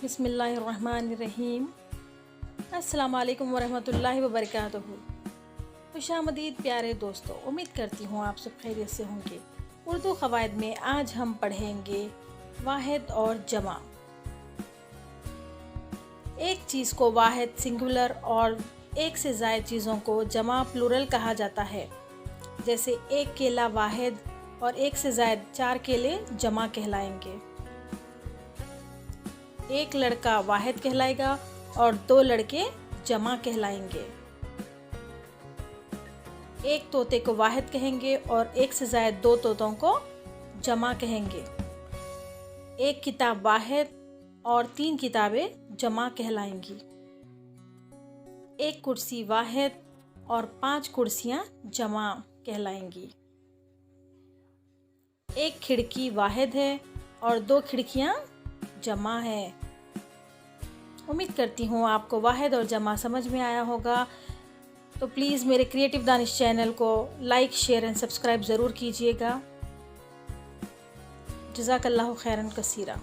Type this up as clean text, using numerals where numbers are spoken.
बिस्मिल्लाहिर्रहमानिर्रहीम। अस्सलामु अलैकुम वरहमतुल्लाहि वबरकातुहू। खुशामदीद प्यारे दोस्तों, उम्मीद करती हूँ आप सब खैरियत से होंगे। उर्दू क़वायद में आज हम पढ़ेंगे वाहिद और जमा। एक चीज़ को वाहिद सिंगुलर और एक से ज़ायद चीज़ों को जमा प्लूरल कहा जाता है। जैसे एक केला वाहिद और एक से ज़ायद 4 केले जमा कहलाएंगे। एक लड़का वाहिद कहलाएगा और 2 लड़के जमा कहलाएंगे। एक तोते को वाहिद कहेंगे और एक से ज़ायद 2 तोतों को जमा कहेंगे। एक किताब वाहिद और 3 किताबें जमा कहलाएंगी। एक कुर्सी वाहिद और 5 कुर्सियाँ जमा कहलाएंगी। एक खिड़की वाहिद है और 2 खिड़कियाँ जमा है। उम्मीद करती हूँ आपको वाहिद और जमा समझ में आया होगा। तो प्लीज़ मेरे क्रिएटिव दानिश चैनल को लाइक, शेयर एंड सब्सक्राइब ज़रूर कीजिएगा। जज़ाकल्लाहु खैरन कसीरा।